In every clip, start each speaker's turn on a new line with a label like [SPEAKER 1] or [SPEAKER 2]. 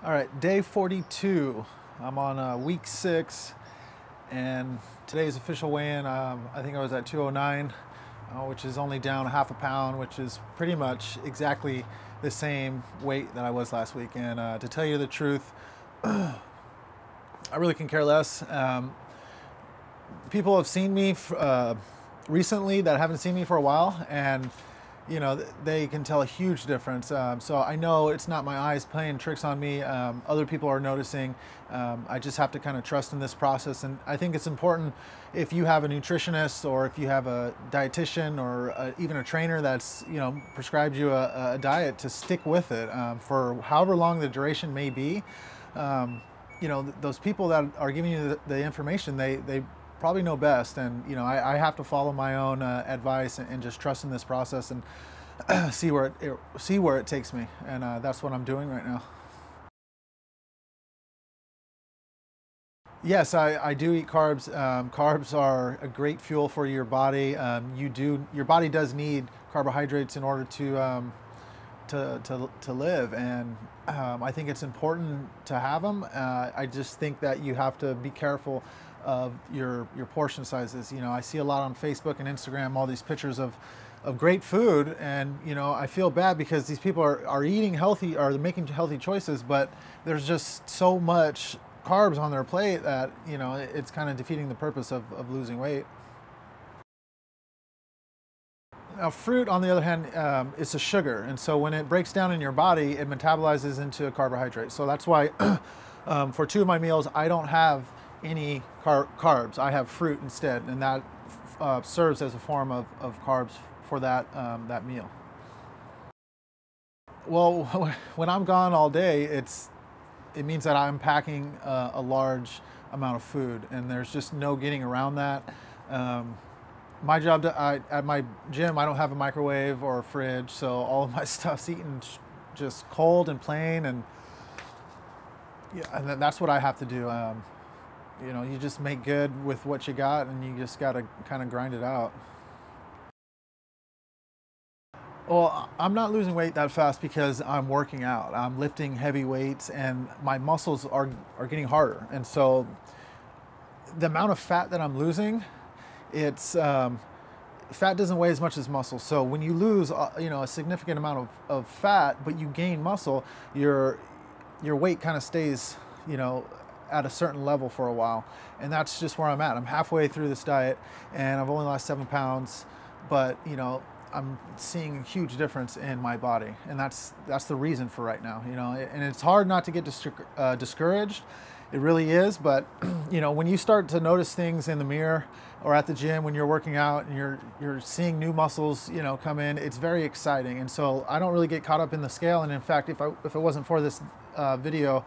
[SPEAKER 1] All right, day 42. I'm on week 6, and today's official weigh-in. I think I was at 209, which is only down half a pound, which is pretty much exactly the same weight that I was last week. And to tell you the truth, I really can care less. People have seen me recently that haven't seen me for a while, and you know, they can tell a huge difference. So I know it's not my eyes playing tricks on me. Other people are noticing. I just have to kind of trust in this process. And I think it's important, if you have a nutritionist or if you have a dietitian or even a trainer that's, you know, prescribed you a diet, to stick with it for however long the duration may be. You know, those people that are giving you the information, they probably know best, and you know, I have to follow my own advice and just trust in this process and see where it takes me, and that's what I'm doing right now. Yes, I do eat carbs. Carbs are a great fuel for your body. Your body does need carbohydrates in order to live, and I think it's important to have them. I just think that you have to be careful of your portion sizes. You know, I see a lot on Facebook and Instagram, all these pictures of great food, and you know, I feel bad because these people are eating healthy, or they're making healthy choices, but there's just so much carbs on their plate that, you know, it's kind of defeating the purpose of losing weight. Now, fruit, on the other hand, it's a sugar, and so when it breaks down in your body, it metabolizes into a carbohydrate. So that's why for 2 of my meals, I don't have any carbs. I have fruit instead, and that serves as a form of carbs for that meal. Well, when I'm gone all day, it means that I'm packing a large amount of food, and there's just no getting around that. My job at my gym, I don't have a microwave or a fridge, so all of my stuff's eaten just cold and plain, and yeah, and that's what I have to do. You know, you just make good with what you got, and you just got to kind of grind it out. Well, I'm not losing weight that fast because I'm working out. I'm lifting heavy weights, and my muscles are getting harder. And so the amount of fat that I'm losing, it's fat doesn't weigh as much as muscle. So when you lose, you know, a significant amount of fat, but you gain muscle, your weight kind of stays, you know, at a certain level for a while. And that's just where I'm at. I'm halfway through this diet, and I've only lost 7 pounds, but you know, I'm seeing a huge difference in my body, and that's the reason for right now. You know, and it's hard not to get discouraged. It really is. But you know, when you start to notice things in the mirror or at the gym when you're working out, and you're seeing new muscles, you know, come in, it's very exciting. And so I don't really get caught up in the scale. And in fact, if it wasn't for this video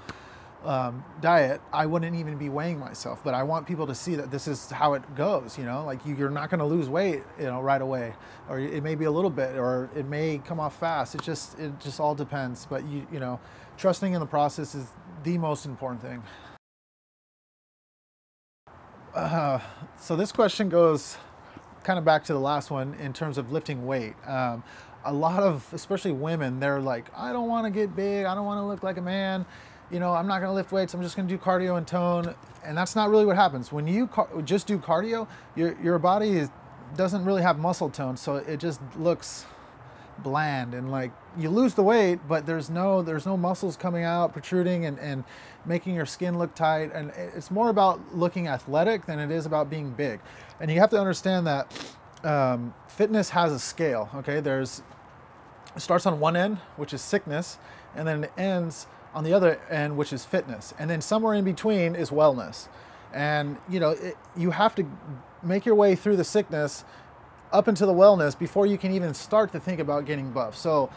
[SPEAKER 1] diet, I wouldn't even be weighing myself. But I want people to see that this is how it goes. You know, like you're not going to lose weight, you know, right away, or it may be a little bit, or it may come off fast. It just all depends. But you know, trusting in the process is the most important thing. So this question goes kind of back to the last one in terms of lifting weight. A lot of, especially women, they're like, I don't want to get big. I don't want to look like a man. You know, I'm not going to lift weights. I'm just going to do cardio and tone. And that's not really what happens. When you just do cardio, your body doesn't really have muscle tone. So it just looks bland, and like you lose the weight, but there's no muscles coming out, protruding, and making your skin look tight. And it's more about looking athletic than it is about being big. And you have to understand that fitness has a scale. Okay, it starts on one end, which is sickness, and then it ends on the other end, which is fitness. And then somewhere in between is wellness. And you know, you have to make your way through the sickness up into the wellness before you can even start to think about getting buff. So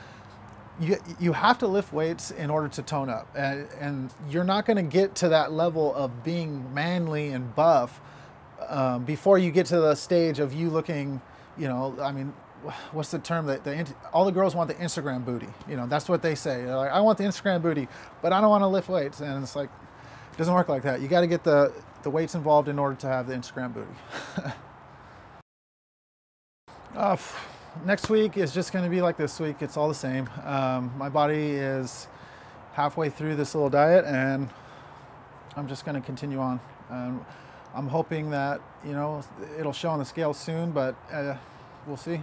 [SPEAKER 1] you have to lift weights in order to tone up, and you're not going to get to that level of being manly and buff before you get to the stage of you looking, you know, I mean, what's the term that all the girls want? The Instagram booty. You know, that's what they say. They're like, I want the Instagram booty, but I don't want to lift weights. And it's like, it doesn't work like that. You got to get the weights involved in order to have the Instagram booty. Next week is just going to be like this week. It's all the same. My body halfway through this little diet, and I'm just going to continue on. I'm hoping that, you know, it'll show on the scale soon, but we'll see.